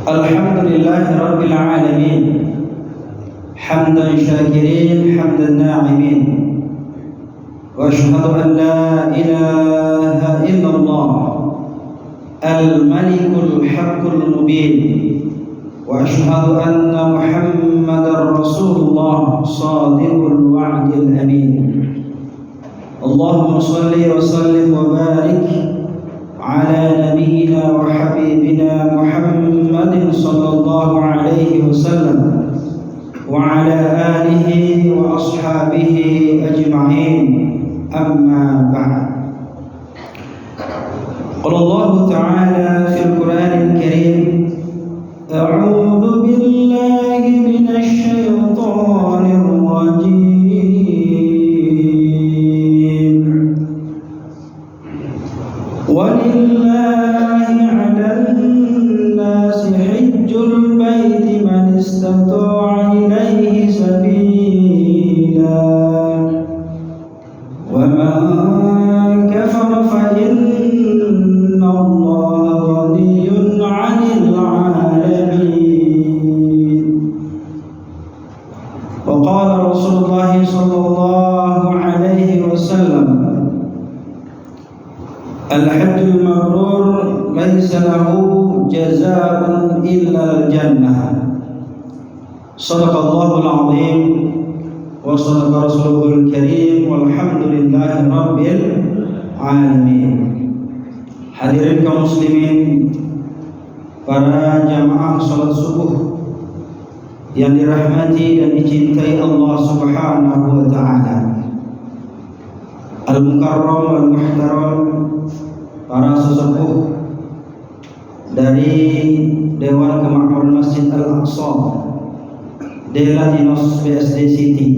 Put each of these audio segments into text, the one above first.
Alhamdulillahi Rabbil Alamin, hamdan syakirin, hamdan na'imin, wa ashhadu an la ilaha illallah al-malikul haqqul mubin, wa ashhadu anna Muhammadar Rasulullah shadiqul wa'dil amin. Allahumma salli wa sallim wa barik ala nabiyyina wa habibina Muhammadin sallallahu alaihi wasallam wa ala alihi wa ashabihi ajma'in, amma ba'd. Qala Allah ta'ala fil Qur'anil Karim, a'udzu billahi minasy syaithanir rajim. Walillahi 'alan nasi hajjul baiti man istata'a ilaihi sabila wa man kafara fa inna Allaha ghaniyyun 'anil 'alamin. Wa qala Rasulullah sallallahu alaihi wasallam, al-hajjul mabrur laisa lahu jazaa'un illa al-jannah. Shadaqallahul 'azim wa shadaqa rasuluhul karim, walhamdulillahi rabbil alamin. Hadirin kaum muslimin, para jamaah salat subuh yang dirahmati dan dicintai Allah Subhanahu wa taala. Al-mukarram wal-muhtaram, para sesepuh dari Dewan Kemakmuran Masjid Al-Aqsa Delatinos BSD City.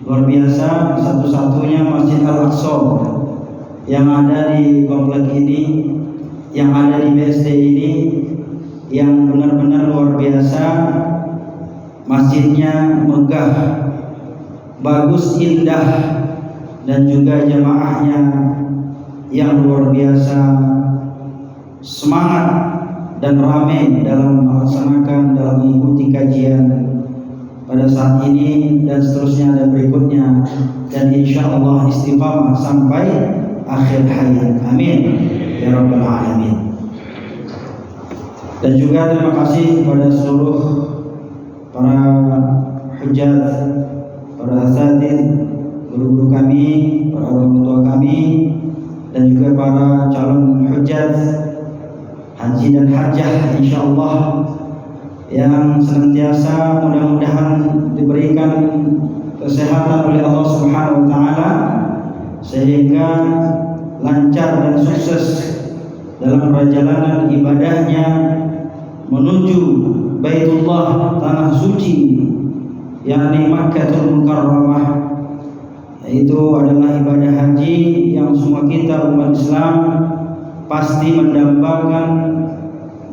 Luar biasa, satu-satunya Masjid Al-Aqsa yang ada di komplek ini, yang ada di BSD ini, yang benar-benar luar biasa. Masjidnya megah, bagus, indah, dan juga jamaahnya yang luar biasa semangat dan ramai dalam melaksanakan, dalam mengikuti kajian pada saat ini dan seterusnya dan berikutnya, dan insya Allah istiqamah sampai akhir hayat. Amin ya rabbal alamin. Dan juga terima kasih kepada seluruh para hujjat, para asatidz, guru-guru kami, para orang tua kami, dan juga para calon hujjat haji dan hajjah insyaallah yang senantiasa mudah-mudahan diberikan kesehatan oleh Allah Subhanahu wa taala sehingga lancar dan sukses dalam perjalanan ibadahnya menuju Baitullah, tanah suci, yakni Makkahul Mukarramah. Itu adalah ibadah haji yang semua kita umat Islam pasti mendambakan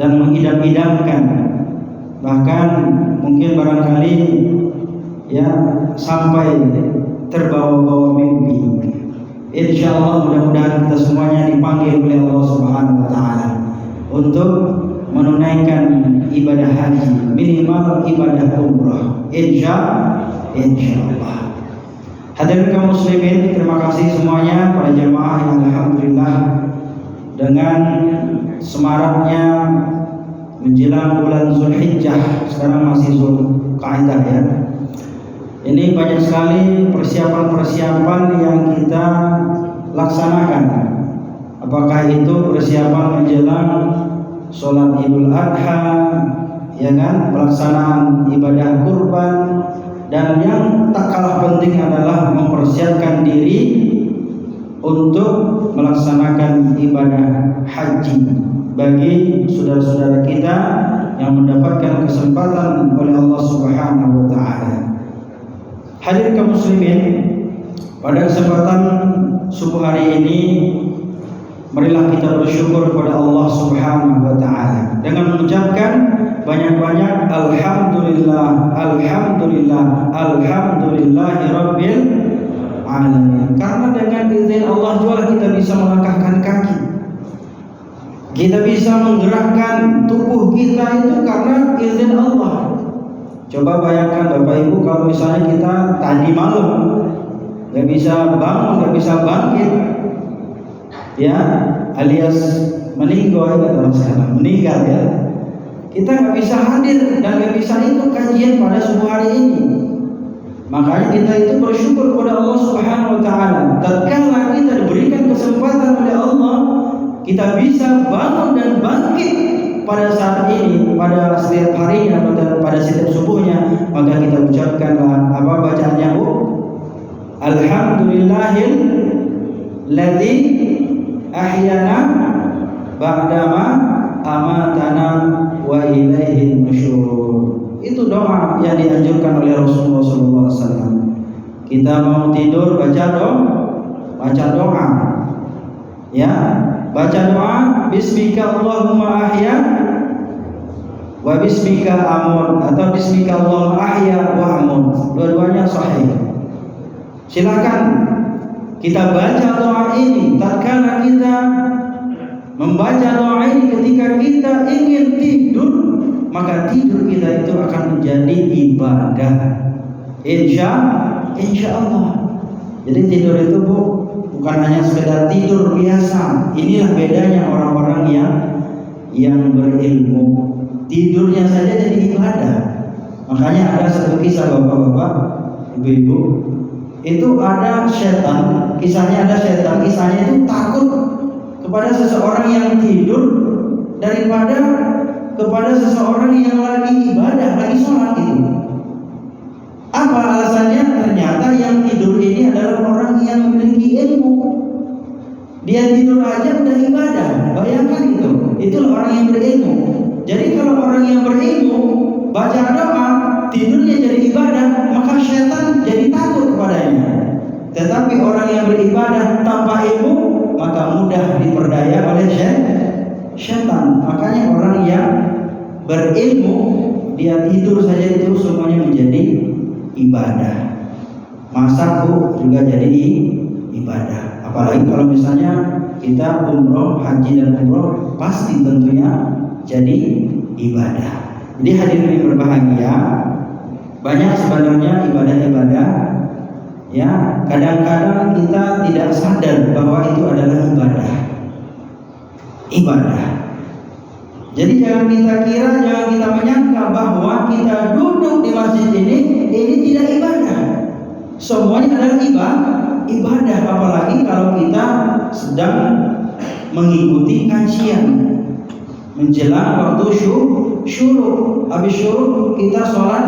dan mengidam-idamkan, bahkan mungkin barangkali ya sampai terbawa-bawa mimpi. Insyaallah mudah-mudahan kita semuanya dipanggil oleh Allah Subhanahu wa taala untuk menunaikan ibadah haji, minimal ibadah umrah, insyaallah. Hadirin kaum muslimin, terima kasih semuanya para jamaah yang alhamdulillah dengan semaraknya menjelang bulan Zulhijjah, sekarang masih Zulqa'dah ya. Ini banyak sekali persiapan-persiapan yang kita laksanakan. Apakah itu persiapan menjelang sholat Idul Adha, ya kan, pelaksanaan ibadah kurban, dan yang tak kalah penting adalah mempersiapkan diri untuk melaksanakan ibadah haji bagi saudara-saudara kita yang mendapatkan kesempatan oleh Allah Subhanahu wa taala. Hadirin kaum muslimin, pada kesempatan subuh hari ini marilah kita bersyukur kepada Allah Subhanahu wa taala dengan mengucapkan banyak-banyak alhamdulillah, alhamdulillah, alhamdulillahi rabbil alamin. Karena dengan izin Allah juga kita bisa melangkahkan kaki, kita bisa menggerakkan tubuh kita itu ke Coba bayangkan Bapak Ibu kalau misalnya kita tadi malam nggak bisa bangun, nggak bisa bangkit, ya alias meninggal ya, sekarang meninggal ya, kita nggak bisa hadir dan nggak bisa ikut kajian pada subuh hari ini. Makanya kita itu bersyukur kepada Allah Subhanahu Wa Taala. Tatkala kita diberikan kesempatan oleh Allah, kita bisa bangun dan bangkit pada saat ini, pada setiap harinya, pada setiap subuhnya, maka kita ucapkanlah apa bacaannya, Bu? Alhamdulillahil ladzi ahyana ba'dama amatana wa ilaihi nusyur. Itu doa yang dianjurkan oleh Rasulullah SAW. Kita mau tidur baca doa, ya, baca doa. Bismika Allahumma ahya wa bismika amut, atau bismika Allahumma ahya wa amut. Dua-duanya sahih. Silakan kita baca doa ini tatkala kita membaca doa ini ketika kita ingin tidur, maka tidur kita itu akan menjadi ibadah. Insya Allah. Jadi tidur itu, Bu, bukan hanya sekedar tidur biasa. Inilah bedanya orang-orang yang berilmu. Tidurnya saja jadi ibadah. Makanya ada satu kisah bapak-bapak, ibu-ibu, itu ada setan. Kisahnya itu takut kepada seseorang yang tidur daripada kepada seseorang yang lagi ibadah, lagi sholat itu. Apa alasannya? Ternyata yang tidur ini adalah orang yang memiliki ilmu. Dia tidur aja udah ibadah. Bayangkan itu. Itulah orang yang berilmu. Jadi kalau orang yang berilmu baca doa, tidurnya jadi ibadah, maka setan jadi takut kepadanya. Tetapi orang yang beribadah tanpa ilmu, maka mudah diperdaya oleh setan. Makanya orang yang berilmu, dia tidur saja itu semuanya menjadi ibadah. Masak, Bu, juga jadi ibadah. Apalagi kalau misalnya kita umroh, haji dan umroh, pasti tentunya jadi ibadah. Jadi hadirin yang berbahagia, banyak sebenarnya ibadah-ibadah, ya, kadang-kadang kita tidak sadar bahwa itu adalah ibadah. Jadi jangan kita menyangka bahwa kita duduk di masjid ini tidak ibadah. Semuanya adalah ibadah, apalagi kalau kita sedang mengikuti kajian menjelang waktu syuruk. Habis syuruk kita sholat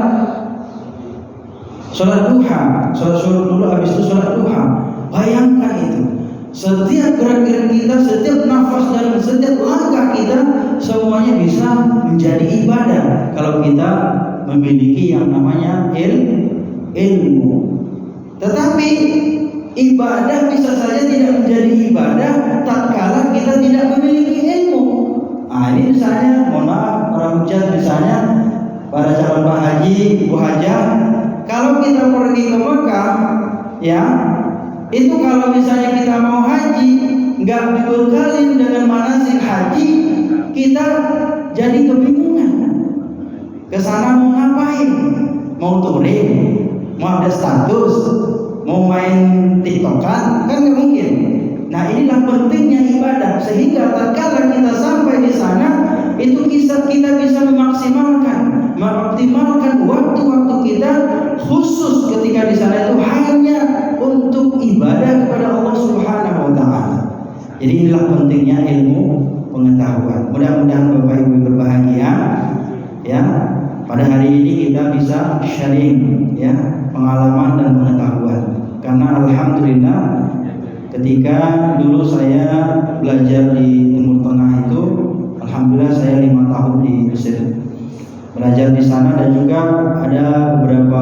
duha, sholat syuruk dulu, habis itu sholat duha. Bayangkan itu, setiap gerak-gerik kita, setiap nafas dan setiap langkah kita, semuanya bisa menjadi ibadah kalau kita memiliki yang namanya ilmu. Tetapi ibadah bisa saja tidak menjadi ibadah tatkala kita tidak memiliki ilmu. Ini misalnya, mohon maaf orang Ujar, misalnya para calon Pak Haji, Bu Hajah, kalau kita pergi ke Mekah, ya, itu kalau misalnya kita mau haji, nggak dibekalin dengan manasik haji, kita jadi kebingungan. Kesana mau ngapain? Mau touring? Mau ada status? Mau main tiktokan? Kan nggak mungkin. Nah, inilah pentingnya ibadah, sehingga tatkala kita sampai di sana, itu kita bisa mengoptimalkan waktu-waktu kita khusus ketika di sana itu hanya untuk ibadah kepada Allah Subhanahu Wa Taala. Jadi inilah pentingnya ilmu pengetahuan. Mudah-mudahan Bapak Ibu berbahagia, ya. Pada hari ini kita bisa sharing, ya, pengalaman dan pengetahuan. Karena alhamdulillah, ketika dulu saya belajar di Timur Tengah itu, alhamdulillah saya 5 tahun di Mesir belajar di sana, dan juga ada beberapa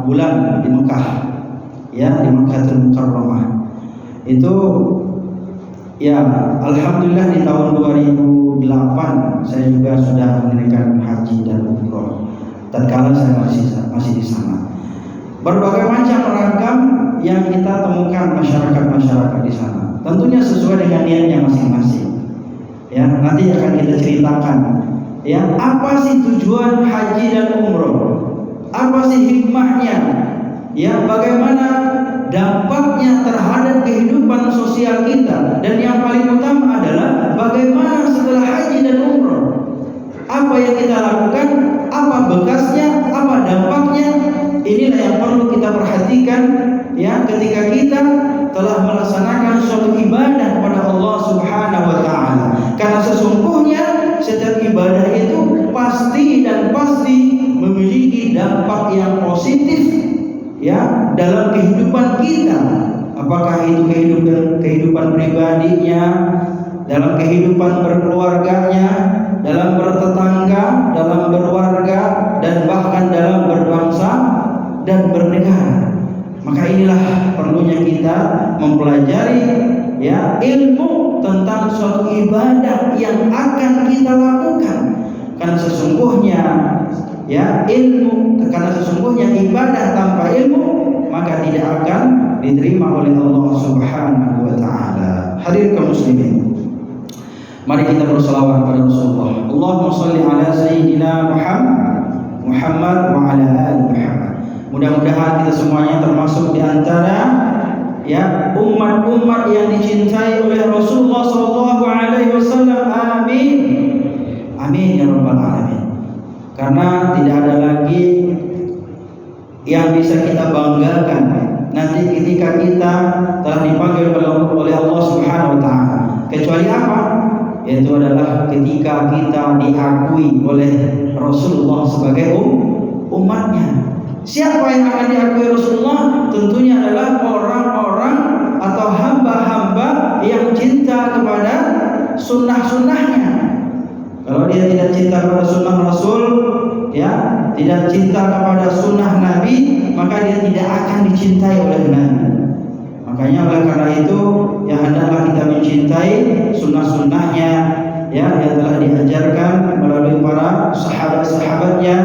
bulan di Mekah, ya, di Mekkatul Mukarramah. Itu, ya, alhamdulillah di tahun 2008 saya juga sudah menunaikan haji dan umroh. Tatkala saya masih di sana. Berbagai macam ragam yang kita temukan masyarakat di sana. Tentunya sesuai dengan niatnya masing-masing. Ya, nanti akan kita ceritakan. Ya, apa sih tujuan haji dan umroh? Apa sih hikmahnya? Ya, bagaimana dampaknya terhadap kehidupan sosial kita? Dan yang paling utama adalah bagaimana setelah haji dan umroh? Apa yang kita lakukan? Apa bekasnya? Apa dampaknya? Inilah yang perlu kita perhatikan ya ketika kita telah melaksanakan suatu ibadah kepada Allah Subhanahu wa taala. Karena sesungguhnya setiap ibadah itu pasti memiliki dampak yang positif ya dalam kehidupan kita. Apakah itu kehidupan pribadinya, dalam kehidupan berkeluarganya, dalam bertetangga, dalam berwarga, dan bahkan dalam berbangsa dan bernegara. Maka inilah perlunya kita mempelajari ya ilmu tentang suatu ibadah yang akan kita lakukan. Karena sesungguhnya ibadah tanpa ilmu maka tidak akan diterima oleh Allah Subhanahu wa taala. Hadirin kaum muslimin, mari kita berselawat kepada Rasulullah. Allahumma shalli ala sayyidina Muhammad wa ala ali Muhammad. Mudah-mudahan kita semuanya termasuk di antara ya umat-umat yang dicintai oleh Rasulullah sallallahu alaihi wasallam. Amin. Amin ya rabbal alamin. Karena tidak ada lagi yang bisa kita banggakan nanti ketika kita telah dipanggil oleh Allah Subhanahu wa taala, kecuali apa? Yaitu adalah ketika kita diakui oleh Rasulullah sebagai umatnya. Siapa yang akan diakui Rasulullah? Tentunya adalah orang-orang atau hamba-hamba yang cinta kepada sunnah-sunnahnya. Kalau dia tidak cinta kepada sunnah Rasul, ya, tidak cinta kepada sunnah Nabi, maka dia tidak akan dicintai oleh Nabi. Makanya oleh karena itu, ya hendaklah kita mencintai sunnah-sunnahnya, ya, yang telah diajarkan melalui para sahabat-sahabatnya,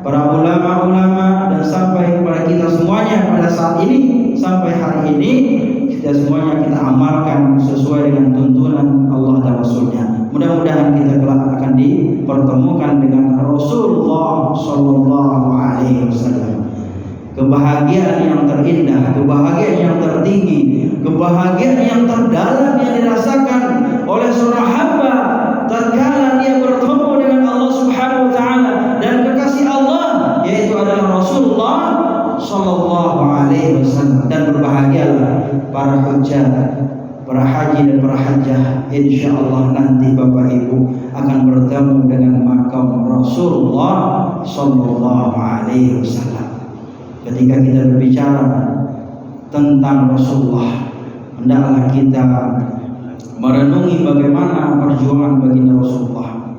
para ulama-ulama, dan sampai kepada kita semuanya pada saat ini, sampai hari ini kita semuanya kita amalkan sesuai dengan tuntunan Allah dan Rasulnya. Mudah-mudahan kita kelak akan dipertemukan dengan Rasulullah Sallallahu Alaihi Wasallam. Kebahagiaan yang terindah, kebahagiaan yang tertinggi, kebahagiaan yang terdalam yang dirasakan oleh seorang hamba tatkala dia bertemu dengan Allah Subhanahu Wa Taala dan kekasih Allah, yaitu adalah Rasulullah Sallallahu Alaihi Wasallam. Dan berbahagialah para hujjah, para haji dan para hajjah, insya Allah nanti Bapak Ibu akan bertemu dengan makam Rasulullah Sallallahu Alaihi Wasallam. Ketika kita berbicara tentang Rasulullah, hendaklah kita merenungi bagaimana perjuangan baginda Rasulullah,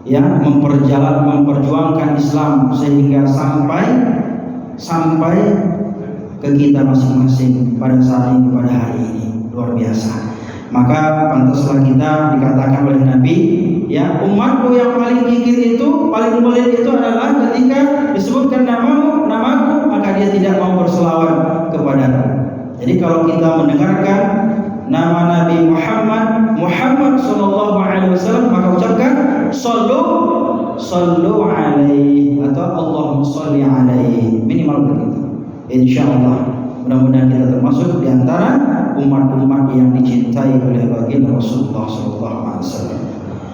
ya, memperjuangkan Islam sehingga sampai ke kita masing-masing pada saat ini, pada hari ini. Luar biasa. Maka pantaslah kita dikatakan oleh Nabi, ya, umatku yang paling gigih itu, paling pelit itu adalah ketika disebutkan namaku, maka dia tidak mau berselawat kepadaku. Jadi kalau kita mendengarkan nama Nabi Muhammad sallallahu alaihi wasallam, maka ucapkan sallu alaihi atau Allahumma shalli alaihi, minimal begitu. Insyaallah mudah-mudahan kita termasuk di antara umat-umat yang dicintai oleh baginda Rasulullah sallallahu alaihi wasallam.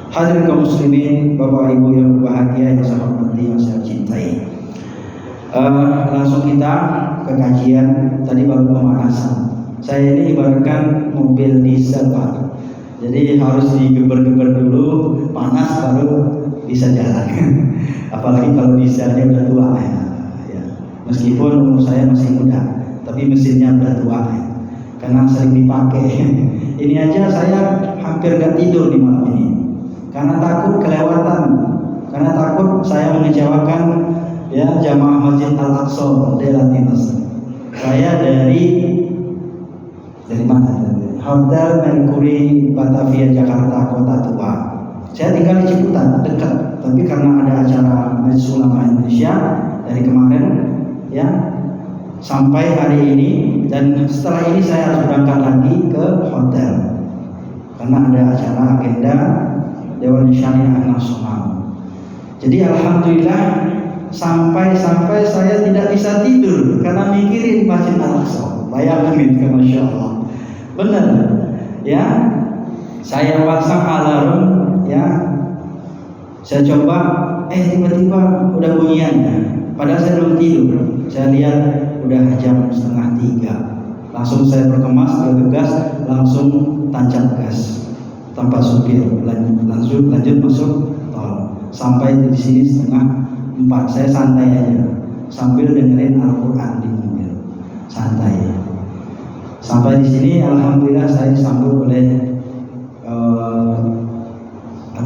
Hadirin kaum muslimin, Bapak Ibu yang berbahagia, yang saya hormati, yang saya cintai. Langsung kita ke kajian. Tadi baru pemanasan. Saya ini ibaratkan mobil diesel, Pak. Jadi harus digeber-geber dulu, panas baru bisa jalan. Apalagi kalau dieselnya udah tua ya. Meskipun umur saya masih muda, tapi mesinnya udah tua ya. Karena sering dipakai. Ini aja saya hampir gak tidur di malam ini. Karena takut kelewatan. Karena takut saya mengecewakan ya jamaah Masjid Al-Aqsa Daerah Timnas. Saya dari mana? Hotel Mercury Batavia Jakarta Kota Tua. Saya tinggal di Ciputat, dekat. Tapi karena ada acara Majelis Ulama Indonesia dari kemarin, ya, sampai hari ini, dan setelah ini saya harus berangkat lagi ke hotel karena ada acara agenda Dewan Syariah Nasional. Jadi alhamdulillah sampai saya tidak bisa tidur karena mikirin Masjid Al-Aqsa. Bayangkan itu, Masya Allah. Benar, ya. Saya pasang alarm, ya. Saya coba, tiba-tiba udah bunyiannya. Padahal saya belum tidur. Saya lihat udah jam 2:30. Langsung saya berkemas, bergegas, langsung tancap gas tanpa supir, lanjut masuk tol. Sampai di sini 3:30. Saya santai aja sambil dengerin Al-Quran di mobil, santai. Sampai di sini alhamdulillah saya disambut oleh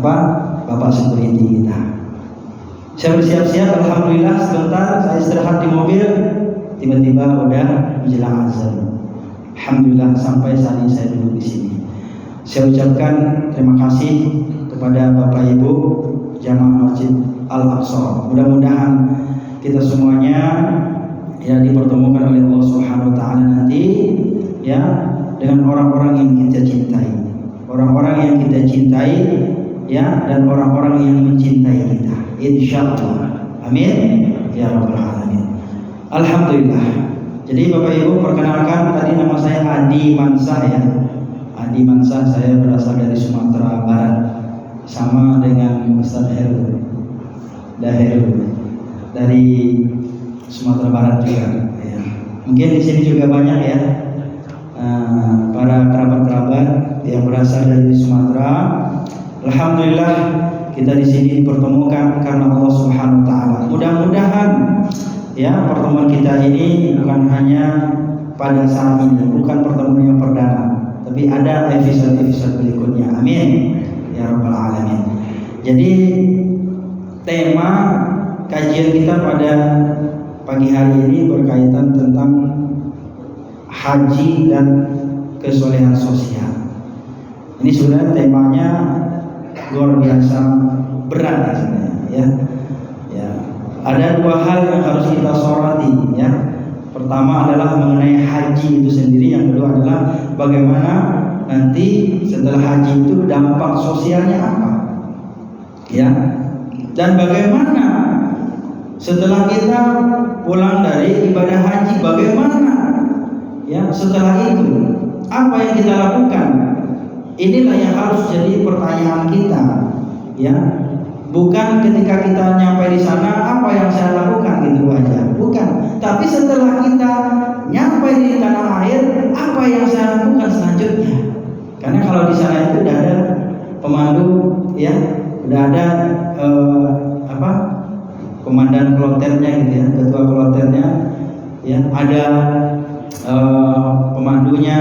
Bapak security kita. Saya bersiap-siap, alhamdulillah sebentar saya istirahat di mobil, tiba-tiba udah menjelang azan. Alhamdulillah sampai saat ini saya duduk di sini. Saya ucapkan terima kasih kepada Bapak Ibu jamaah Masjid Al-Aqsa. Mudah-mudahan kita semuanya ya dipertemukan oleh Allah Subhanahu wa taala nanti ya dengan orang-orang yang kita cintai. Orang-orang yang kita cintai ya dan orang-orang yang mencintai kita. Insyaallah. Amin ya rabbal alamin. Alhamdulillah. Jadi Bapak Ibu perkenalkan, tadi nama saya Adi Mansah ya. Adi Mansah, saya berasal dari Sumatera Barat. Sama dengan Ustaz Heru dari Sumatera Barat juga ya. Mungkin di sini juga banyak ya para kerabat-kerabat yang berasal dari Sumatera. Alhamdulillah kita di sini dipertemukan karena Allah Subhanahu wa taala. Mudah-mudahan ya pertemuan kita ini bukan hanya pada saat ini, bukan pertemuan yang perdana, tapi ada episode-episode berikutnya. Amin ya rabbal alamin. Jadi tema kajian kita pada pagi hari ini berkaitan tentang haji dan kesolehan sosial. Ini sebenarnya temanya luar biasa berat sebenarnya ya. Ya. Ada dua hal yang harus kita soroti ya. Pertama adalah mengenai haji itu sendiri, yang kedua adalah bagaimana nanti setelah haji itu dampak sosialnya apa. Ya. Dan bagaimana setelah kita pulang dari ibadah haji, bagaimana ya setelah itu apa yang kita lakukan? Inilah yang harus jadi pertanyaan kita ya. Bukan ketika kita nyampe di sana apa yang saya lakukan gitu aja, bukan. Tapi setelah kita nyampe di tanah air, apa yang saya lakukan selanjutnya? Karena kalau di sana itu udah ada pemandu ya, udah ada komandan kloternya gitu ya, ketua kloternya ya, ada pemandunya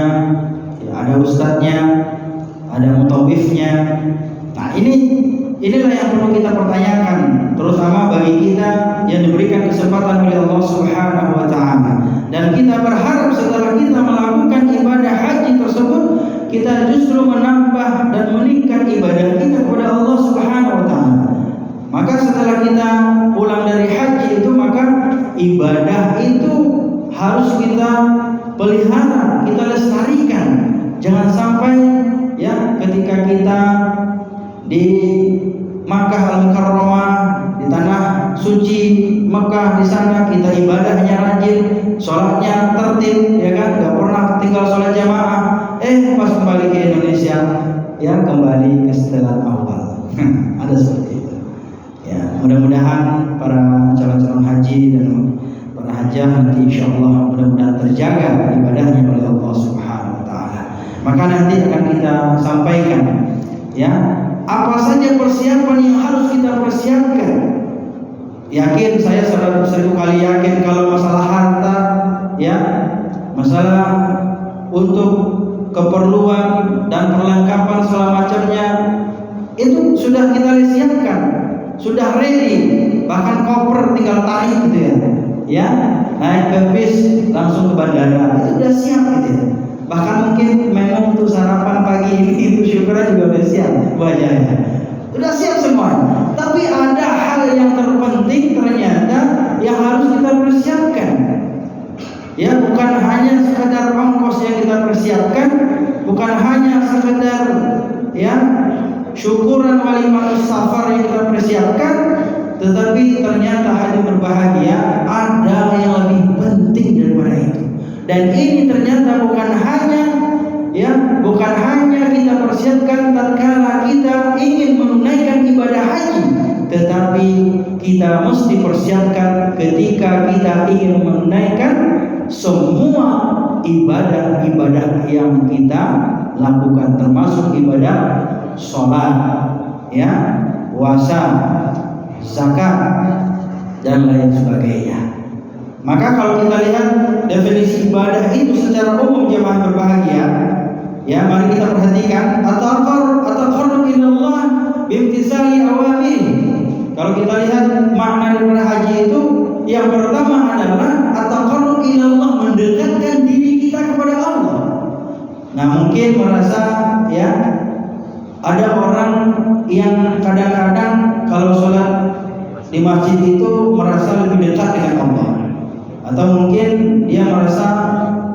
ya, ada ustadznya, ada mutawifnya. Nah inilah yang perlu kita pertanyakan, terutama bagi kita yang diberikan kesempatan oleh Allah Subhanahu wa taala. Dan kita berharap setelah kita melakukan ibadah haji tersebut, kita justru menambah dan meningkat ibadah kita kepada Allah Subhanahu wa taala. Maka setelah kita pulang dari haji itu, maka ibadah itu harus kita pelihara, kita lestarikan. Jangan sampai ya ketika kita di Makkah Al-Mukarramah, di tanah suci Makkah, di sana kita ibadahnya rajin, sholatnya tertib, ya kan, nggak pernah tinggal sholat jamaah. Pas kembali ke Indonesia, ya kembali ke setelan awal. Ada seperti itu. Ya, mudah-mudahan para calon-calon haji dan para hajah nanti insya Allah mudah-mudahan terjaga ibadahnya oleh Allah Subhanahu wa taala. Maka nanti akan kita sampaikan ya apa saja persiapan yang harus kita persiapkan. Yakin, saya seribu kali yakin kalau masalah harta ya, masalah untuk keperluan dan perlengkapan segala macamnya itu sudah kita siapkan, sudah ready, bahkan koper tinggal tarik gitu ya, naik ke bis langsung ke bandara, itu sudah siap gitu ya. Bahkan mungkin menu untuk sarapan pagi ini itu syukuran juga udah siap wajahnya, udah siap semua. Tapi ada hal yang terpenting ternyata yang harus kita persiapkan. Ya, bukan hanya sekedar ongkos yang kita persiapkan, bukan hanya sekedar ya syukuran walimatus safar yang kita persiapkan, tetapi Tetapi ternyata hadir berbahagia ada yang lebih penting daripada itu. Dan ini ternyata bukan hanya kita persiapkan tatkala kita ingin menunaikan ibadah haji, tetapi kita mesti persiapkan ketika kita ingin menunaikan semua ibadah-ibadah yang kita lakukan, termasuk ibadah sholat, puasa, zakat, dan lain sebagainya. Maka kalau kita lihat definisi ibadah itu secara umum jemaah berbahagia, mari kita perhatikan at-taqarrub ila Allah bimtisali awamir. Kalau kita lihat makna daripada haji itu, yang pertama adalah at-taqarrub ila Allah, mendekatkan diri kita kepada Allah. Nah, mungkin merasa ada orang yang kadang-kadang kalau sholat di masjid itu merasa lebih dekat dengan Allah, atau mungkin dia merasa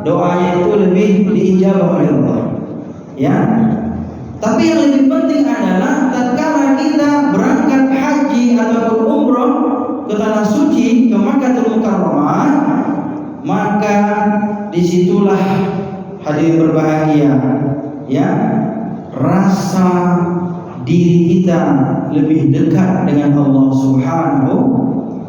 doanya itu lebih diijabah oleh Allah. Tapi yang lebih penting adalah tatkala kita berangkat haji ataupun umroh ke tanah suci, ke Makkahul Mukarramah, maka disitulah hadirin berbahagia, rasa diri kita lebih dekat dengan Allah Subhanahu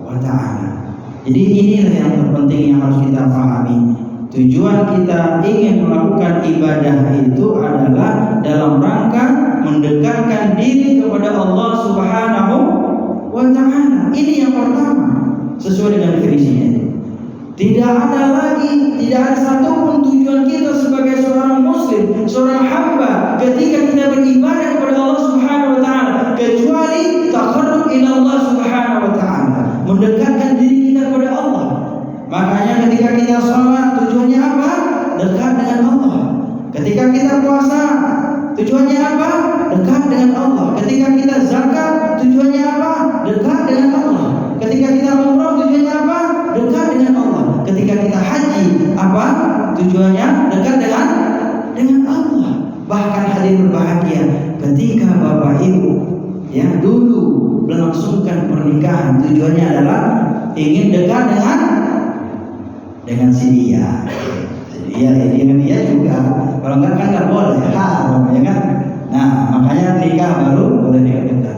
wa Ta'ala. Jadi inilah yang terpenting yang harus kita pahami. Tujuan kita ingin melakukan ibadah itu adalah dalam rangka mendekatkan diri kepada Allah Subhanahu wa Ta'ala. Ini yang pertama, sesuai dengan definisinya. Tidak ada satupun tujuan kita sebagai seorang muslim, seorang hamba ketika kita beribadah kepada Allah Subhanahu wa Ta'ala, kecuali taqarrub ila Allah Subhanahu wa Ta'ala, mendekatkan diri kita kepada Allah. Makanya ketika kita sholat, tujuannya apa? Dekat dengan Allah. Ketika kita puasa, tujuannya apa? Dekat dengan Allah. Ketika kita zakat, tujuannya apa? Dekat dengan Allah. Ketika kita umrah, tujuannya apa? Dekat dengan Allah. Ketika kita haji, apa tujuannya? Dekat dengan Allah. Bahkan hadir berbahagia ketika Bapak Ibu dulu melangsungkan pernikahan, tujuannya adalah ingin dekat dengan si dia. Dengan dia juga. Kalau enggak kan enggak boleh, haram, kan? Nah, makanya nikah baru boleh dekat.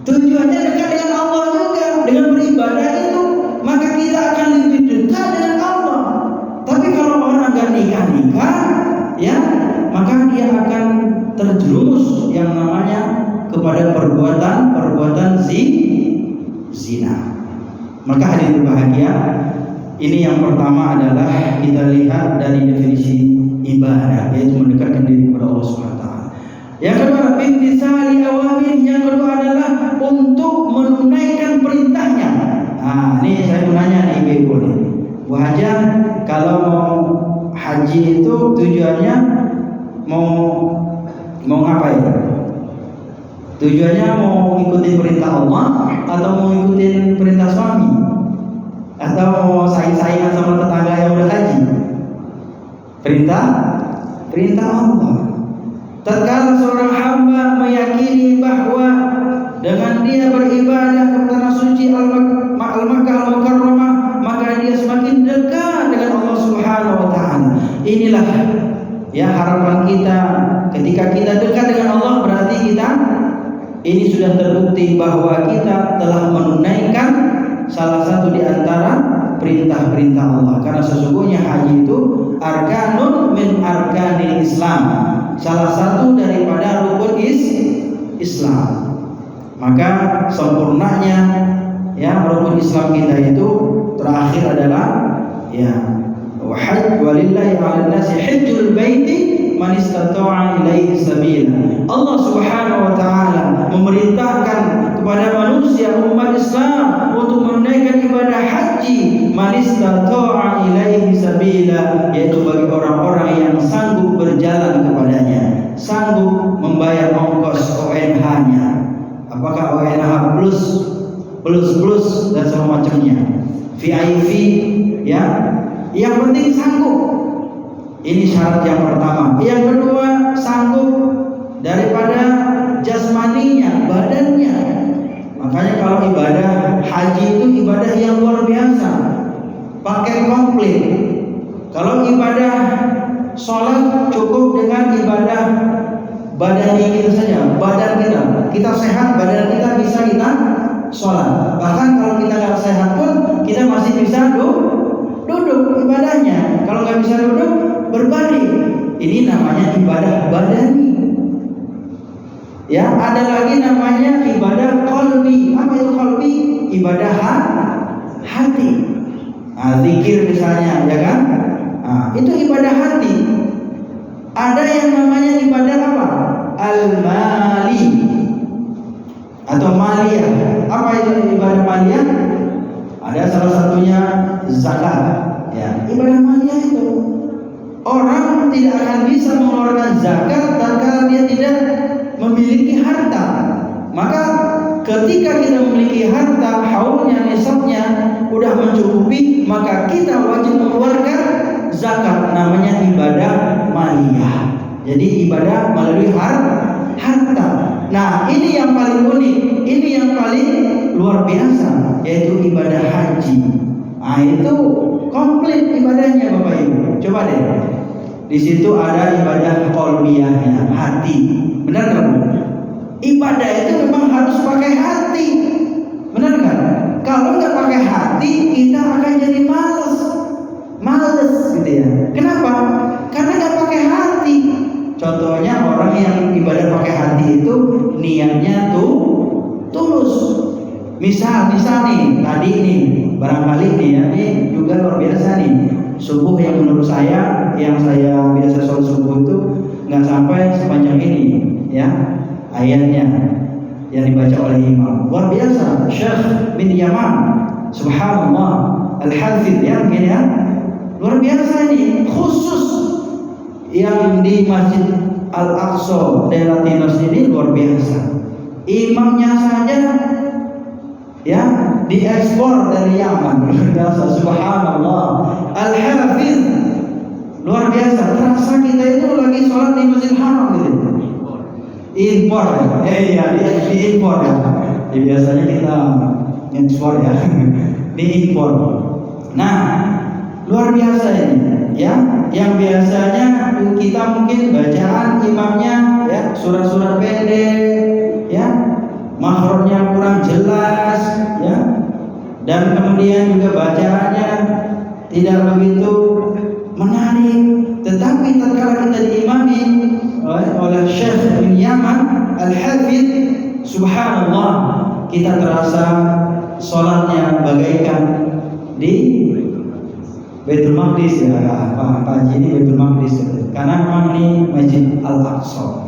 Tujuannya dekat dengan Allah juga. Dengan beribadah itu, maka kita akan lebih dekat dengan Allah. Tapi kalau orang enggak nikah, maka dia akan terjerumus yang namanya kepada perbuatan zina. Maka hadirin berbahagia, ini yang pertama adalah kita lihat dari definisi ibadah, yaitu mendekatkan diri kepada Allah Subhanahu wa Ta'ala. Yang kedua, bimtisali awamir. Yang kedua adalah untuk menunaikan perintahnya. Nah, ini saya mau nanya nih Ibu nih. Bu Haja, kalau mau haji itu tujuannya mau ngapain? Tujuannya mau ikutin perintah Allah atau mau ikutin perintah suami? Atau mau saing-saingan sama tetangga yang udah haji? Perintah Allah. Tatkala seorang hamba meyakini bahwa dengan dia beribadah ke tanah suci Al-Makkah Al-Mukarramah, maka dia semakin dekat dengan Allah Subhanahu wa Ta'ala. Inilah harapan kita. Ketika kita dekat dengan Allah, berarti kita ini sudah terbukti bahwa kita telah menunaikan salah satu di antara perintah-perintah Allah. Karena sesungguhnya haji itu arkanun min arkanil Islam, salah satu daripada rukun Islam. Maka sempurnanya rukun Islam kita itu terakhir adalah walillahi 'alan nasi hajjul baiti man istata'a ilaihi sabila. Allah Subhanahu wa Ta'ala memerintahkan kepada manusia umat Islam untuk menunaikan ibadah haji man istata'a ilaihi sabila, yaitu bagi orang-orang yang sanggup berjalan kepadanya, sanggup membayar ongkos ONH-nya. Apakah ONH plus dan semua macamnya, VIP, yang penting sanggup. Ini syarat yang pertama. Yang kedua, sanggup daripada jasmaninya, badannya. Makanya kalau ibadah haji komplit. Kalau ibadah sholat cukup dengan ibadah badan kita saja, badan kita sehat, badan kita bisa kita sholat. Bahkan kalau kita nggak sehat pun kita masih bisa duduk ibadahnya. Kalau nggak bisa duduk, berbaring. Ini namanya ibadah badani. Ya, ada lagi namanya ibadah qalbi. Apa itu qalbi? Ibadah hati. Zikir misalnya, ya kan? Itu ibadah hati. Ada yang namanya ibadah apa? Al-mali atau maliyah. Apa itu ibadah maliyah? Ada salah satunya zakat. Ya, ibadah maliyah itu orang tidak akan bisa mengeluarkan zakat tatkala dia tidak memiliki harta. Maka ketika kita memiliki harta, haulnya, nisabnya udah mencukupi, maka kita wajib mengeluarkan zakat. Namanya ibadah maliyah. Jadi ibadah melalui harta. Nah, ini yang paling unik, ini yang paling luar biasa, yaitu ibadah haji. Itu komplit ibadahnya Bapak Ibu. Coba deh. Di situ ada ibadah qalbiyahnya, hati. Benar nggak Bu? Ibadah itu memang harus pakai hati. Benar nggak? Kalau nggak pakai hati, kita akan jadi males gitu ya. Kenapa? Karena nggak pakai hati. Contohnya orang yang ibadah pakai hati itu niatnya tulus. Misal nih, tadi nih, barangkali nih ya, ini juga luar biasa nih. Subuh yang menurut saya, yang saya biasa sholat subuh itu nggak sampai sepanjang ini, ya, ayatnya yang dibaca oleh imam. Luar biasa, Syekh bin Yaman, subhanallah, al-Hafidh ya, begini ya. Luar biasa ini, khusus yang di Masjid Al-Aqsa daerah Tinos ini luar biasa. Imamnya saja ya diekspor dari Yaman. Luar biasa, subhanallah, al-Hafidh, luar biasa. Terasa kita itu lagi sholat di Masjid Haram gitu. Impor ya, iya diimpor ya. Biasanya kita ekspor ya, diimpor. Nah, luar biasa ini ya. Yang biasanya kita mungkin bacaan imamnya ya surat-surat pendek ya, makhrajnya kurang jelas ya, dan kemudian juga bacaannya tidak begitu menarik. Tetapi tatkala kita diimami oleh Syekh bin Yaman al-Hafidh, subhanallah, kita terasa sholatnya bagaikan di Baitul Maqdis ya, Pak Haji, ini Baitul Maqdis karena memang ini Masjid Al-Aqsa.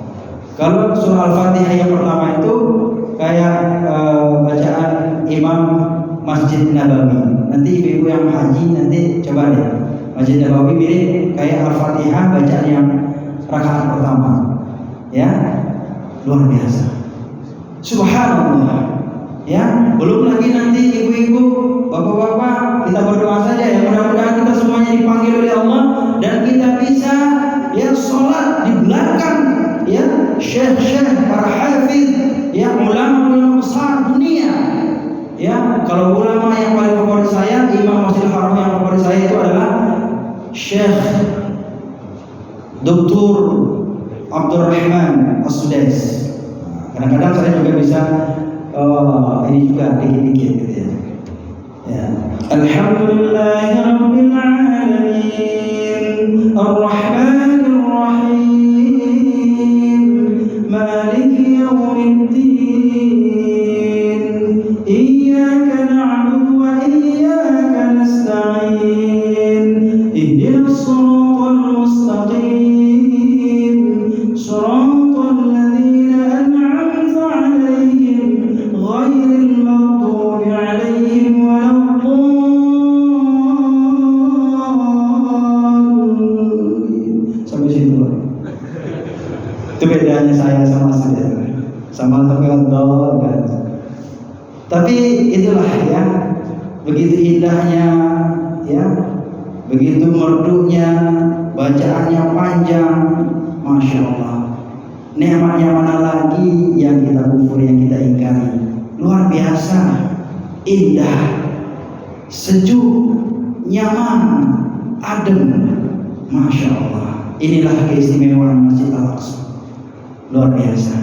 Kalau surah Al-Fatihah yang pertama itu kayak bacaan Imam Masjid Nabawi. Nanti ibu-ibu yang haji nanti coba deh, Masjid Nabawi mirip kayak Al-Fatihah bacaan yang rakaat pertama. Ya, luar biasa. Subhanallah. Ya, belum lagi nanti ibu-ibu, bapak-bapak, kita berdoa saja ya, mudah-mudahan kita semuanya dipanggil oleh Allah dan kita bisa ya sholat di belakang ya syekh-syekh, para hafidh, ya ulama-ulama besar dunia. Ya, kalau ulama yang paling favorit saya, Imam Masjidil Haram yang favorit saya itu adalah Syekh Dr. Abdurrahman As-Sudais. Kadang-kadang saya juga bisa ini juga dikit-dikit gitu ya. Ya. Alhamdulillahirabbil alamin, arrahmanir rahim, maliki yaumiddin, iyyaka na'budu wa iyyaka nasta'in, ihdinas siratal mustaqim, siratal ladzina an'amta 'alaihim ghairil maghdubi 'alaihim waladdallin. Sampai situ. Itu bedanya saya sama saya. Sama Allah kan. Tapi itulah ya, begitu indahnya ya, begitu merdunya, bacaannya panjang, masya Allah. Nikmatnya mana lagi yang kita kufur, yang kita ingkari. Luar biasa, indah, sejuk, nyaman, adem. Masya Allah. Inilah keistimewaan Masjid Al-Aqsa, luar biasa.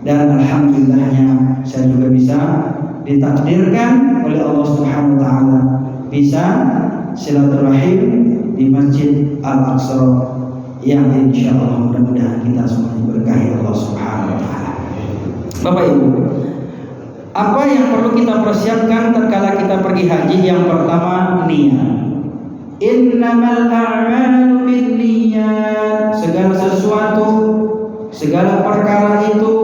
Dan alhamdulillahnya saya juga bisa ditakdirkan oleh Allah Subhanahu wa taala bisa silaturahim di Masjid Al-Aqsa yang insyaallah mudah-mudahan kita semua diberkahi Allah Subhanahu wa taala. Bapak Ibu, apa yang perlu kita persiapkan tatkala kita pergi haji? Yang pertama, niat. Innamal a'malu binniyat. Segala sesuatu, segala perkara itu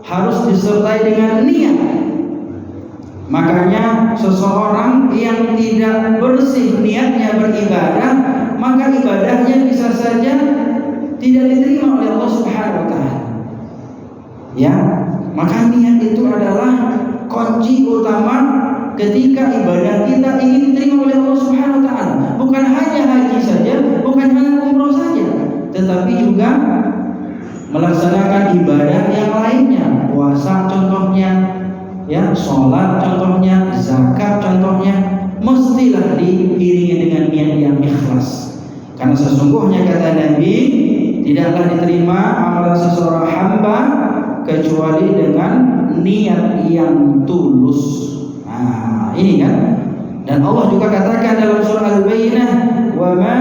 harus disertai dengan niat. Makanya seseorang yang tidak bersih niatnya beribadah, maka ibadahnya bisa saja tidak diterima oleh Allah Subhanahu wa taala. Ya, maka niat itu adalah kunci utama ketika ibadah kita ingin diterima oleh Allah Subhanahu wa taala. Bukan hanya haji saja, bukan hanya umroh saja, tetapi juga melaksanakan ibadah yang lainnya, puasa contohnya, ya, sholat contohnya, zakat contohnya, mestilah diiringi dengan niat yang ikhlas. Karena sesungguhnya kata Nabi, tidaklah diterima amalan seseorang hamba kecuali dengan niat yang tulus. Nah, ini kan. Dan Allah juga katakan dalam surah Al-Bayyinah, "Wa ma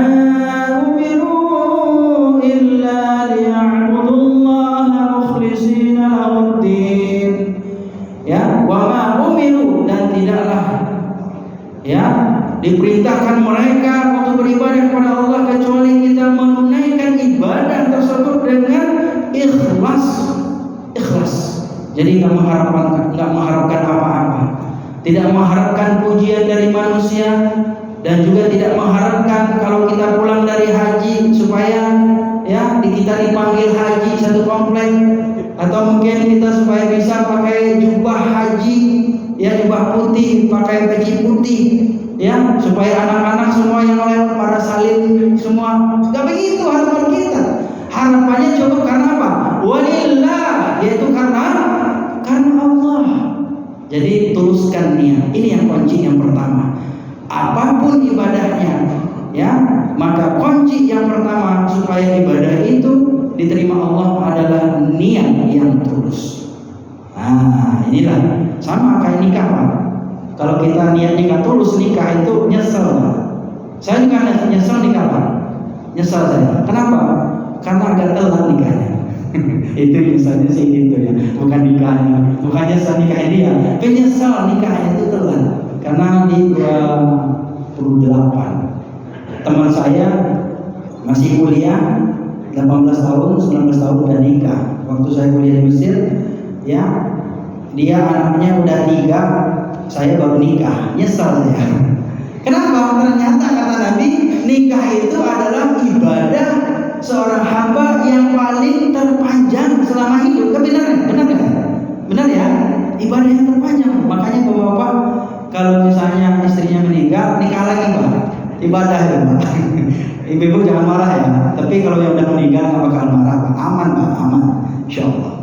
umiru illa liya'budullaha mukhlishina lahud-din." Ya, wa ma umiru, dan tidaklah ya diperintahkan mereka untuk beribadah kepada Allah kecuali kita menunaikan ibadah tersebut dengan ikhlas. Jadi nggak mengharapkan apa-apa, tidak mengharapkan pujian dari manusia, dan juga tidak mengharapkan kalau kita pulang dari haji supaya ya kita dipanggil haji satu komplek, atau mungkin kita supaya bisa pakai jubah haji, ya jubah putih, pakai peci putih, ya supaya anak-anak semua yang lewat pada salin semua. Gak begitu harapan kita. Harapannya cukup karena apa? Walillah, yaitu karena Allah. Jadi tuluskan niat. Ini yang kunci yang pertama. Apapun ibadahnya, ya, maka kunci yang pertama supaya ibadah itu diterima Allah adalah niat yang tulus. Nah, inilah sama kayak nikah, Pak. Kalau kita niatnya nggak tulus, nikah itu nyesel. Saya juga nyesel nikah, Pak. Nyesel saya. Kenapa? Karena agak telat nikahnya. Itu misalnya sih itu ya, bukan nikahnya, bukan nyesel nikahnya dia, penyesal nikahnya itu telat. Karena di 28 teman saya masih kuliah 18 tahun, 19 tahun udah nikah. Waktu saya kuliah di Mesir, ya, dia anaknya udah 3, saya baru nikah. Nyesal saya. Kenapa? Ternyata kata Nabi, nikah itu adalah ibadah seorang hamba yang paling terpanjang selama hidup. Benar ya? Ibadah yang terpanjang. Makanya bapak-bapak kalau misalnya istrinya meninggal, nikah lagi, Pak. Ibadah ya, Pak. Ibu-ibu jangan marah ya. Tapi kalau yang udah meninggal nggak bakal marah, Pak. Aman, Pak. Aman. Insyaallah.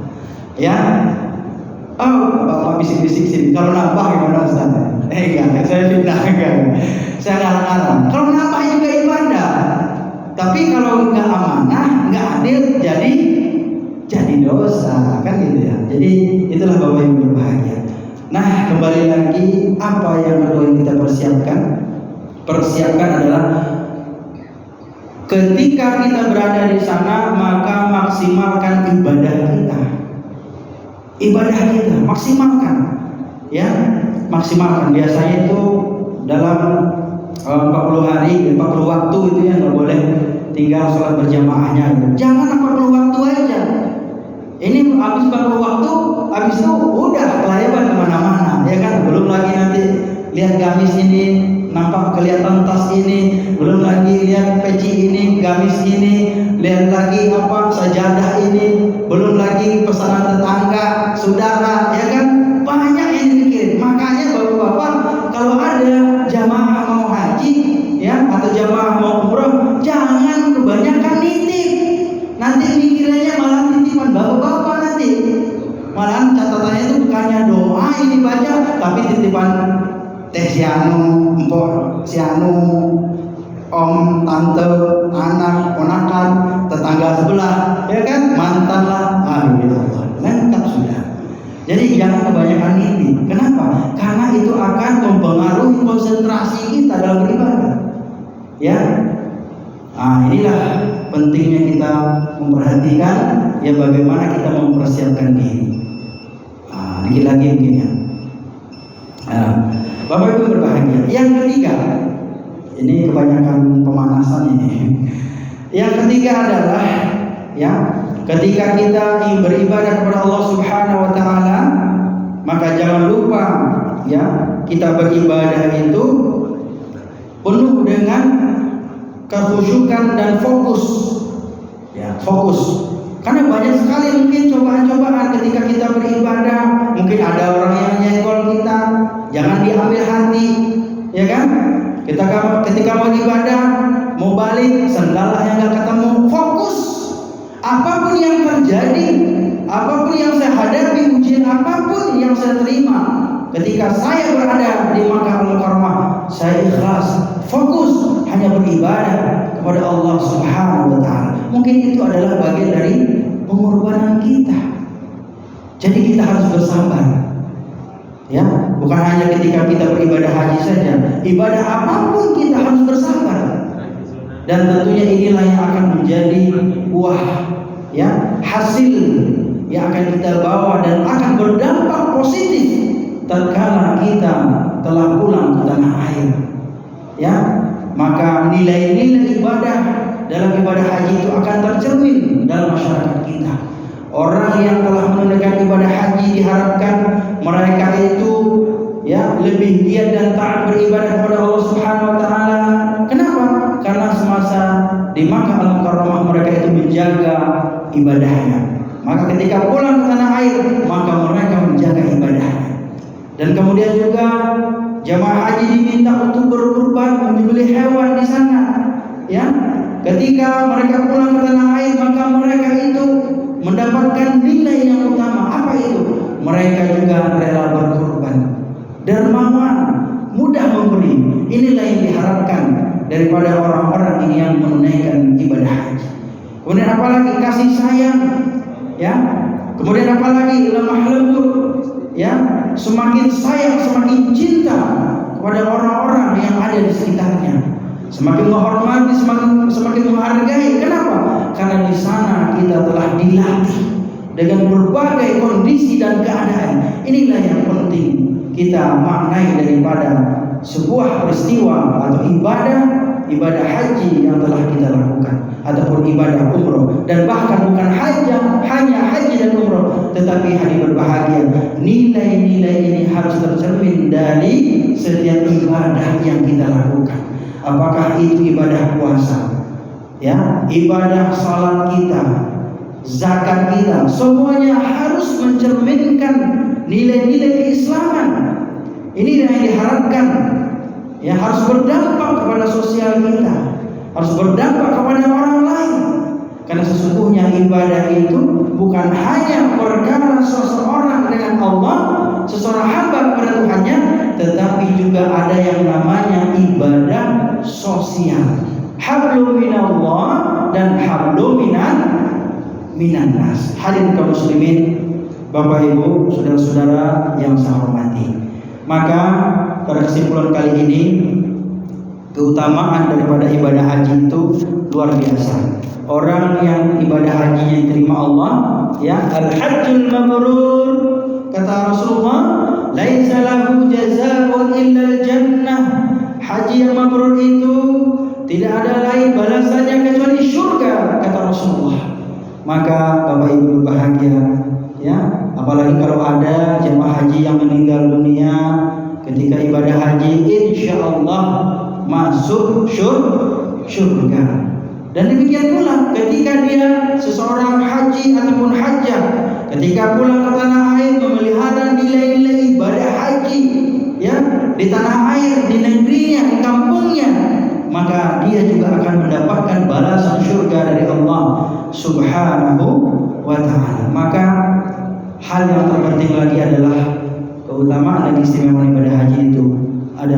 Ya. Oh, bapak bisik-bisik sini. Kalau nambah gimana, Ustaz? Enggak. Saya fitnah enggak. Saya ngarang-ngarang. Kalau nambah juga ibadah. Tapi kalau nggak amanah, nggak adil, jadi dosa, kan gitu ya. Jadi itulah Bapak Ibu berbahagia. Nah, kembali lagi, apa yang perlu kita persiapkan? Persiapkan adalah ketika kita berada di sana, maka maksimalkan ibadah kita. Ibadah kita maksimalkan, ya, maksimalkan. Biasanya itu dalam 40 hari, 40 waktu itu yang nggak boleh tinggal sholat berjamaahnya. Jangan 40 waktu aja. Ini habis 40 waktu, habis itu udah kelayaban kemana-mana, ya kan? Belum lagi nanti lihat gamis ini, nampak kelihatan tas ini, belum lagi lihat peci ini, gamis ini, lihat lagi apa sajadah ini, belum lagi pesanan tetangga, saudara, ya kan? Banyak yang dipikirin. Makanya bapak-bapak kalau ada jamaah mau haji, ya, atau jamaah mau umroh, jangan kebanyakan nitip. Nanti pikirannya malah titipan bapak-bapak nanti. Malah catatannya itu bukannya doa ini baca, tapi titipan teh si anu, empok si anu, om, tante, anak, ponakan, tetangga sebelah, ya kan, mantan lah, lengkap sudah. Jadi jangan kebanyakan mimpi. Kenapa? Karena itu akan mempengaruhi konsentrasi kita dalam beribadah. Ya, inilah pentingnya kita memperhatikan ya bagaimana kita mempersiapkan diri. Dikit lagi mungkin ya. Bapak Ibu berbahagia. Yang ketiga, ini kebanyakan pemanasan ini. Yang ketiga adalah ya, ketika kita beribadah kepada Allah Subhanahu wa taala, maka jangan lupa ya, kita beribadah itu penuh dengan kekhusyukan dan fokus. Ya, fokus. Karena banyak sekali mungkin cobaan-cobaan ketika kita beribadah, mungkin ada orang yang nyenggol kita, jangan diambil hati, ya kan? Ketika mau ibadah, mau balik, sendallah yang gak ketemu, fokus. Apapun yang terjadi, apapun yang saya hadapi, ujian apapun yang saya terima, ketika saya berada di Makkah Al-Mukarramah, saya ikhlas, fokus hanya beribadah kepada Allah Subhanahu wa taala. Mungkin itu adalah bagian dari pengorbanan kita. Jadi kita harus bersabar. Ya, bukan hanya ketika kita beribadah haji saja, ibadah apapun kita harus bersabar. Dan tentunya inilah yang akan menjadi buah ya, hasil yang akan kita bawa dan akan berdampak positif tatkala kita telah pulang ke tanah air. Ya, maka nilai-nilai ibadah dalam ibadah haji itu akan tercermin dalam masyarakat kita. Orang yang telah menunaikan ibadah haji diharapkan mereka itu ya lebih giat dan taat beribadah kepada Allah Subhanahu wa taala. Kenapa? Karena semasa di Makkah Al-Mukarramah mereka itu menjaga ibadahnya. Maka ketika pulang ke tanah air, maka mereka menjaga ibadahnya. Dan kemudian juga jamaah haji diminta untuk berkurban, menyembelih hewan di sana. Ya, ketika mereka pulang ke tanah air, maka mereka itu mendapatkan nilai yang utama. Apa itu? Mereka juga rela berkorban, dermawan, mudah memberi. Inilah yang diharapkan daripada orang-orang ini yang menunaikan ibadah haji. Kemudian apalagi kasih sayang, ya. Kemudian apalagi lemah lembut, ya. Semakin sayang, semakin cinta kepada orang-orang yang ada di sekitarnya. Semakin menghormati, semakin menghargai. Kenapa? Karena di sana kita telah dilatih dengan berbagai kondisi dan keadaan. Inilah yang penting kita maknai daripada sebuah peristiwa atau ibadah haji yang telah kita lakukan, ataupun ibadah umroh. Dan bahkan bukan hanya haji dan umroh, tetapi hadir berbahagia. Nilai-nilai ini harus tercermin dari setiap ibadah yang kita lakukan. Apakah itu ibadah puasa, ya, ibadah salat kita, zakat kita, semuanya harus mencerminkan nilai-nilai keislaman. Ini yang diharapkan. Ya, harus berdampak kepada sosial kita, harus berdampak kepada orang lain. Karena sesungguhnya ibadah itu bukan hanya perkara seseorang dengan Allah, seseorang hamba kepada Tuhannya, tetapi juga ada yang namanya ibadah sosial. Hablum minallah dan hablum minan nas. Hadirin kaum muslimin, Bapak Ibu, saudara-saudara yang saya hormati. Maka pada kesimpulan kali ini, keutamaan daripada ibadah haji itu luar biasa. Orang yang ibadah hajinya diterima Allah, ya, al-hajjul mabrur, kata Rasulullah, laisa lahu jazaa'un illa al-jannah. Haji yang mabrur itu tidak ada lain balasannya kecuali surga, kata Rasulullah. Maka Bapak Ibu berbahagia, ya, apalagi kalau ada jemaah haji yang meninggal dunia ketika ibadah haji, insya Allah masuk surga. Dan demikian pula ketika dia seseorang haji ataupun hajjah, ketika pulang ke tanah air memelihara nilai-nilai ibadah haji, ya, di tanah air, di negerinya, di kampungnya, maka dia juga akan mendapatkan balasan surga dari Allah Subhanahu wa ta'ala. Maka hal yang terpenting lagi adalah keutamaan dan keistimewaan ibadah haji itu ada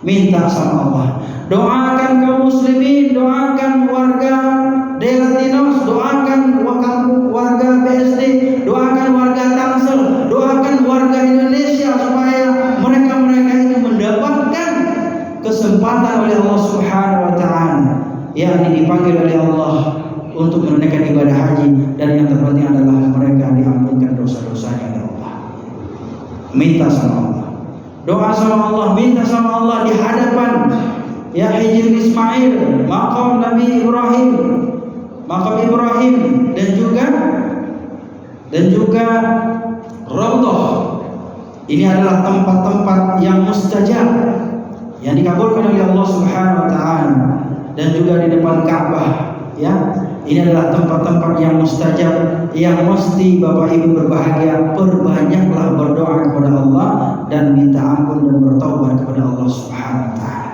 minta sama Allah. Doakan kaum muslimin, doakan warga Delatinos, doakan warga BSD, doakan warga Tangsel, doakan warga Indonesia supaya mereka itu mendapatkan kesempatan oleh Allah Subhanahu wa taala, yakni dipanggil oleh Allah untuk menunaikan ibadah haji, dan yang terpenting adalah mereka diampunkan dosa-dosanya oleh Allah. Minta sama Allah, doa sama Allah, minta sama Allah di hadapan ya Hijr Ismail, makam Nabi Ibrahim, makam Ibrahim, dan juga Raudhah. Ini adalah tempat-tempat yang mustajab, yang dikabulkan oleh Allah Subhanahu wa taala, dan juga di depan Ka'bah, ya. Ini adalah tempat-tempat yang mustajab, yang mesti Bapak Ibu berbahagia. Perbanyaklah berdoa kepada Allah dan minta ampun dan bertaubat kepada Allah Subhanahu wa taala.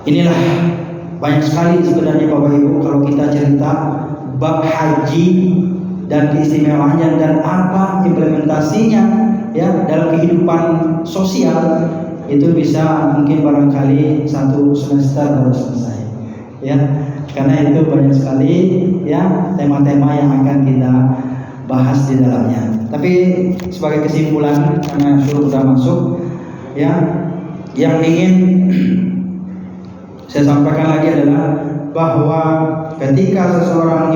Inilah banyak sekali sebenarnya Bapak Ibu kalau kita cerita bab haji dan keistimewaannya dan apa implementasinya ya dalam kehidupan sosial, itu bisa mungkin barangkali 1 semester baru selesai ya, karena itu banyak sekali ya tema-tema yang akan kita bahas di dalamnya. Tapi sebagai kesimpulan, karena sudah masuk ya, yang ingin saya sampaikan lagi adalah bahwa ketika seseorang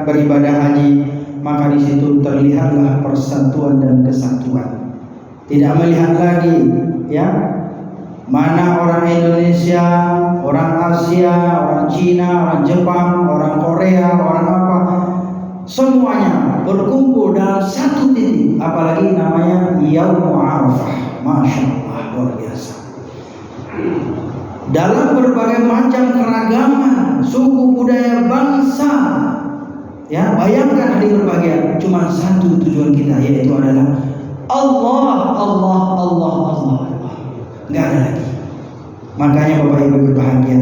beribadah haji, maka di situ terlihatlah persatuan dan kesatuan. Tidak melihat lagi ya mana orang Indonesia, orang Asia, orang Cina, orang Jepang, orang Korea, orang apa, semuanya berkumpul dalam satu titik. Apalagi namanya Yaumul Arafah, Masya Allah, luar biasa. Dalam berbagai macam keragaman suku, budaya, bangsa, ya bayangkan hari berbahagia, cuma satu tujuan kita, yaitu adalah Allah, Allah, Allah, Allah. Nggak ada lagi. Makanya Bapak Ibu berbahagia,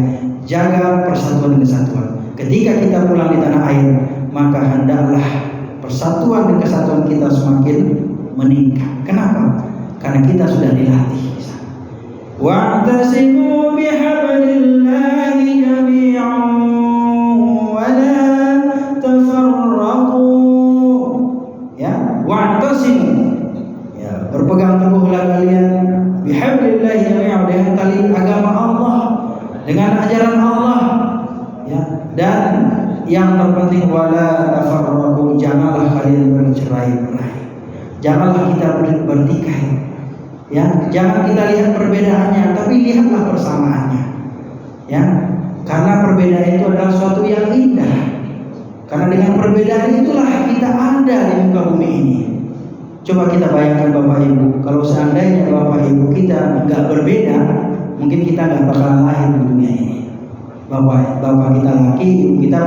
jaga persatuan dan kesatuan. Ketika kita pulang di tanah air, maka hendaklah persatuan dan kesatuan kita semakin meningkat. Kenapa? Karena kita sudah dilatih. Wa'tasimu bihablillahi jami'an wa la tafarraqu. Ya, wa'tasimu. Ya, berpegang teguhlah kalian bihablillahi jami'an, dengan tali agama Allah, dengan ajaran Allah ya, dan yang terpenting wala tafarraqu, janganlah kalian bercerai-berai, janganlah kita bertikai ya, jangan kita lihat perbedaannya, tapi lihatlah persamaannya ya, karena perbedaan itu adalah suatu yang indah, karena dengan perbedaan itulah kita ada di muka bumi ini. Coba kita bayangkan Bapak Ibu, kalau seandainya Bapak Ibu kita nggak berbeda, mungkin kita nggak bakalan lahir di dunia ini. Bapak kita laki, ibu kita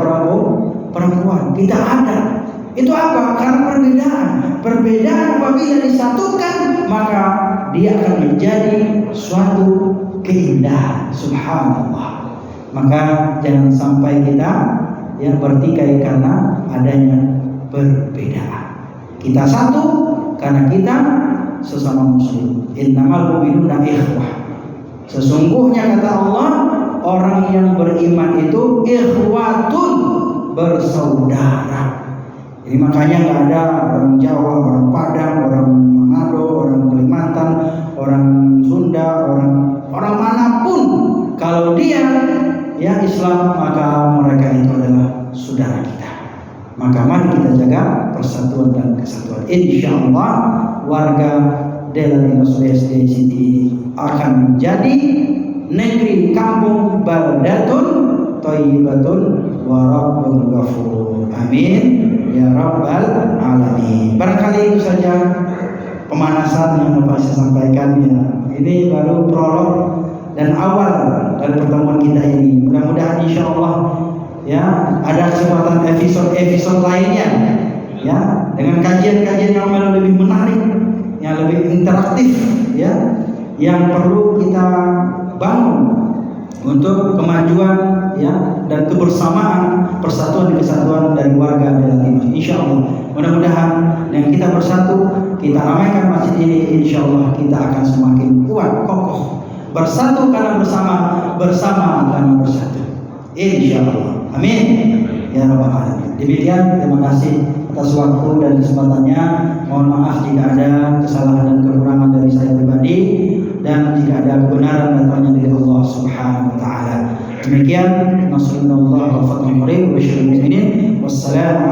perempuan, kita ada. Itu apa? Karena perbedaan. Perbedaan apabila disatukan, maka dia akan menjadi suatu keindahan. Subhanallah. Maka jangan sampai kita yang bertikai karena adanya perbedaan. Kita satu karena kita sesama muslim. Innamal mu'minuna ikhwah. Sesungguhnya kata Allah, orang yang beriman itu ikhwatun, bersaudara. Jadi makanya nggak ada orang Jawa, orang Padang, orang Manado, orang Kalimantan, orang Sunda, orang manapun, kalau dia ya Islam, maka mereka itu adalah saudara kita. Maka mari kita jaga persatuan dan kesatuan. Insya Allah warga Delatinos BSD City akan menjadi negeri kampung baldatun thayyibatun wa rabbun ghafur. Amin ya rabbal alamin. Barangkali itu saja pemanasan yang Bapak saya sampaikan ya. Ini baru prolog dan awal dari pertemuan kita ini. Mudah-mudahan insya Allah ya ada kesempatan episode lainnya ya, dengan kajian-kajian yang lebih menarik, yang lebih interaktif ya, yang perlu kita bangun untuk kemajuan ya dan kebersamaan, persatuan dan kesatuan dari warga Delatinos. Insya Allah mudah-mudahan dengan kita bersatu, kita ramaikan masjid ini, insya Allah kita akan semakin kuat, kokoh bersatu karena bersama karena bersatu. Insyaallah. Amin. Ya rabbal alamin. Demikian, terima kasih atas waktu dan kesempatannya. Mohon maaf jika ada kesalahan dan kekurangan dari saya pribadi, dan jika ada kebenaran datangnya dari Allah Subhanahu wa taala. Demikian, nasrullah wa fathul qarib wa syarrul mu'minin. Wassalamu